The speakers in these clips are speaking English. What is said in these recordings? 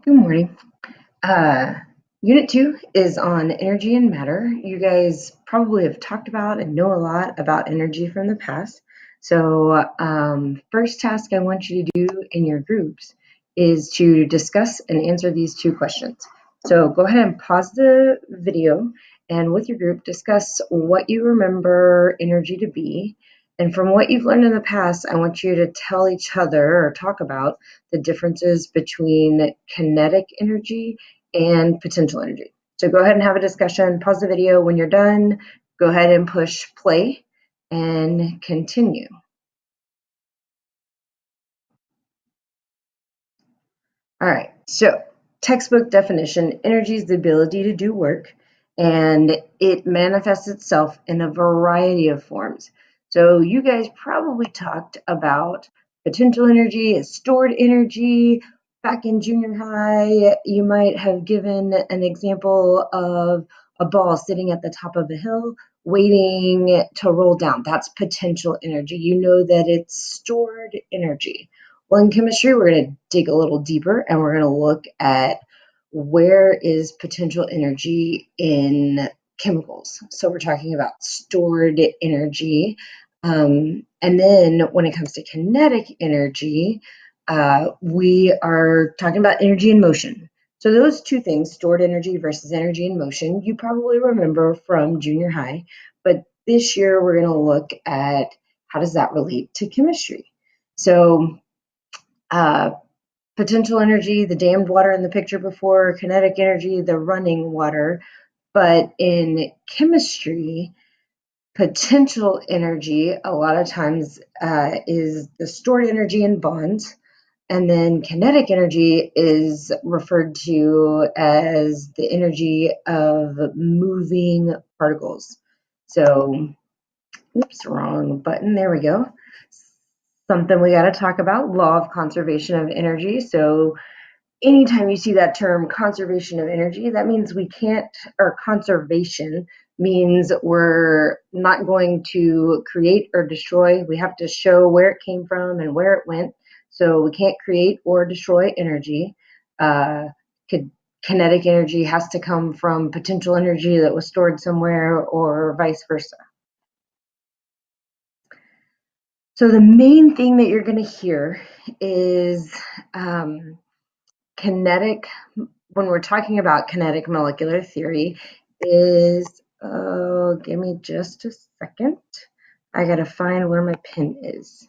Good morning. Uh, Unit 2 is on energy and matter. You guys probably have talked about and know a lot about energy from the past. So first task I want you to do in your groups is to discuss and answer these two questions. So go ahead and pause the video and with your group discuss what you remember energy to be. And from what you've learned in the past, I want you to tell each other or talk about the differences between kinetic energy and potential energy. So go ahead and have a discussion, pause the video. When you're done, go ahead and push play and continue. All right, so textbook definition, energy is the ability to do work, and it manifests itself in a variety of forms. So you guys probably talked about potential energy as stored energy. Back in junior high, you might have given an example of a ball sitting at the top of a hill waiting to roll down. That's potential energy. You know that it's stored energy. Well, in chemistry, we're going to dig a little deeper and we're going to look at where is potential energy in chemicals. So we're talking about stored energy. And then when it comes to kinetic energy, we are talking about energy in motion. So those two things, stored energy versus energy in motion, you probably remember from junior high. But this year, we're going to look at how does that relate to chemistry. So potential energy, the dammed water in the picture before, kinetic energy, the running water. But in chemistry, potential energy a lot of times is the stored energy in bonds. And then kinetic energy is referred to as the energy of moving particles. So, oops, wrong button. There we go. Something we got to talk about, law of conservation of energy. So anytime you see that term conservation of energy, that means we can't, or conservation means we're not going to create or destroy. We have to show where it came from and where it went. So we can't create or destroy energy. Kinetic energy has to come from potential energy that was stored somewhere or vice versa. So the main thing that you're going to hear is kinetic, when we're talking about kinetic molecular theory, is, give me just a second. I got to find where my pen is.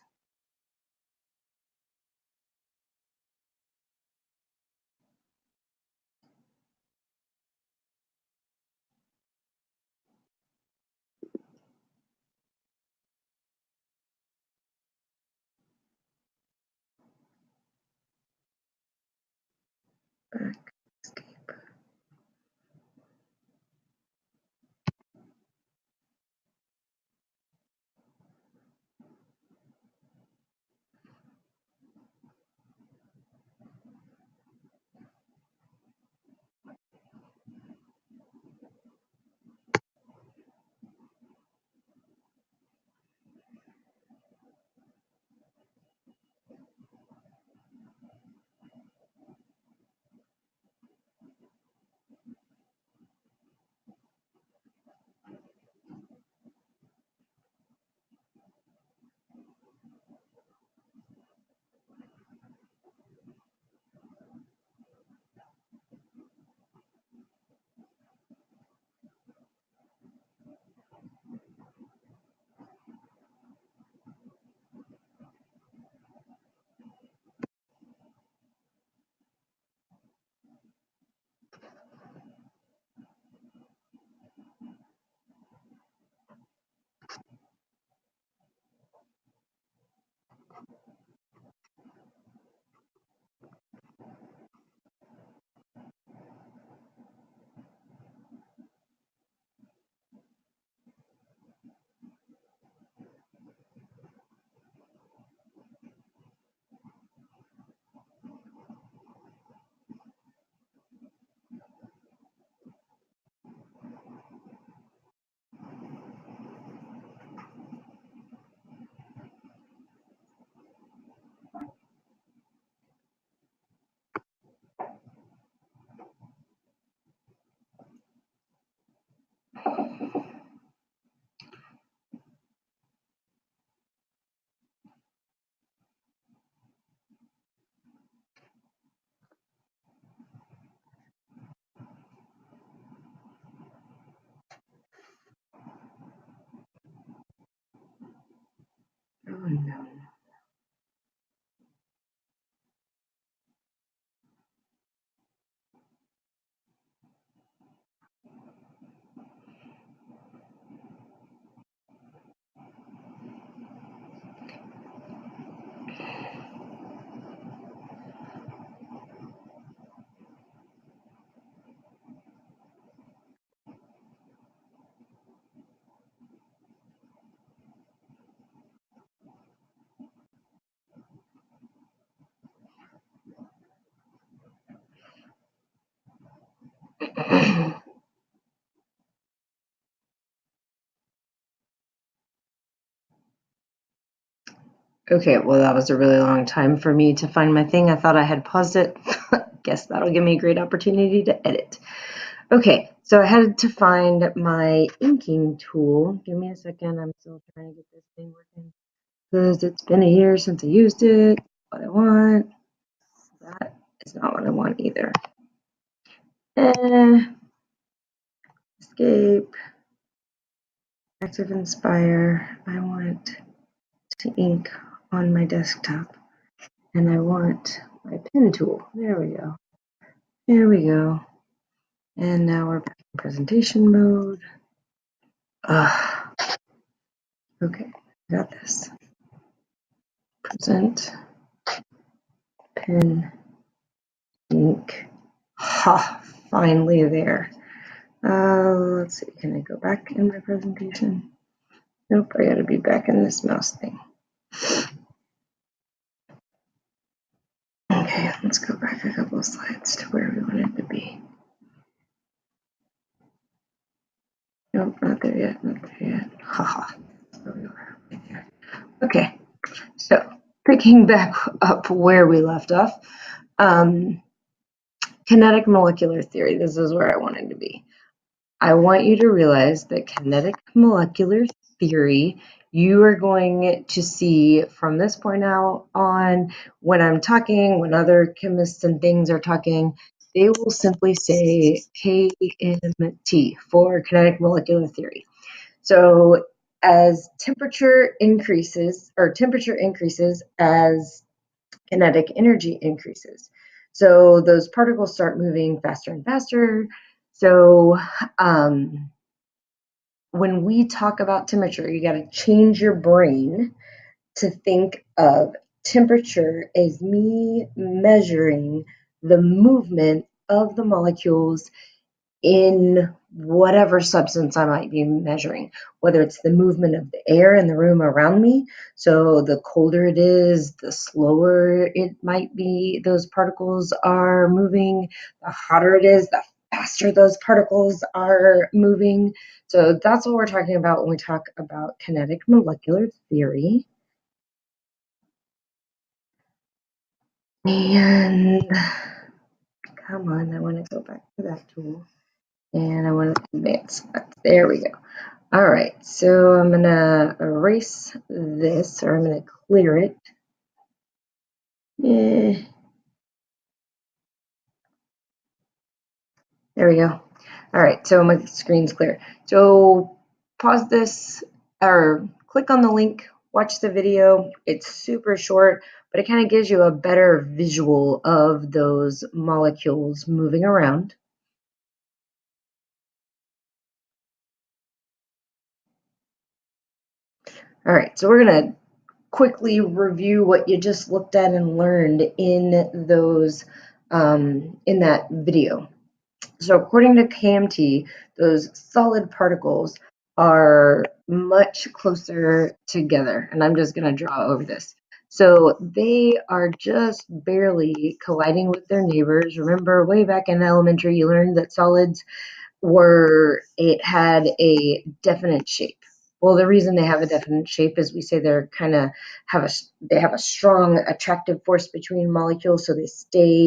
Escape. Okay, well, that was a really long time for me to find my thing. I thought I had paused it. Guess that'll give me a great opportunity to edit. Okay, so I had to find my inking tool. Give me a second. I'm still trying to get this thing working because it's been a year since I used it. What I want. That is not what I want either. Escape. Active Inspire. I want to ink on my desktop. And I want my pen tool. There we go. There we go. And now we're back in presentation mode. Okay, got this. Present, pen, ink. Ha, finally there. Let's see, can I go back in my presentation? Nope, I gotta be back in this mouse thing. Okay, let's go back a couple of slides to where we wanted to be. Nope, not there yet, not there yet. Haha, there we are, right there. Okay, so picking back up where we left off, kinetic molecular theory, this is where I wanted to be. I want you to realize that kinetic molecular theory, you are going to see from this point out on, when I'm talking, when other chemists and things are talking, they will simply say KMT for kinetic molecular theory. So as temperature increases as kinetic energy increases. So those particles start moving faster and faster. So when we talk about temperature, you got to change your brain to think of temperature as me measuring the movement of the molecules in whatever substance I might be measuring, whether it's the movement of the air in the room around me. So the colder it is, the slower it might be, those particles are moving. The hotter it is, the faster those particles are moving. So that's what we're talking about when we talk about kinetic molecular theory. And come on, I want to go back to that tool. And I want to advance. There we go. All right, so I'm going to erase this, or I'm going to clear it. There we go. All right, so my screen's clear. So pause this or click on the link, watch the video. It's super short, but it kind of gives you a better visual of those molecules moving around. All right, so we're going to quickly review what you just looked at and learned in those in that video. So according to KMT, those solid particles are much closer together, and I'm just going to draw over this. So they are just barely colliding with their neighbors. Remember, way back in elementary, you learned that solids it had a definite shape. Well, the reason they have a definite shape is we say they're kind of have a strong attractive force between molecules, so they stay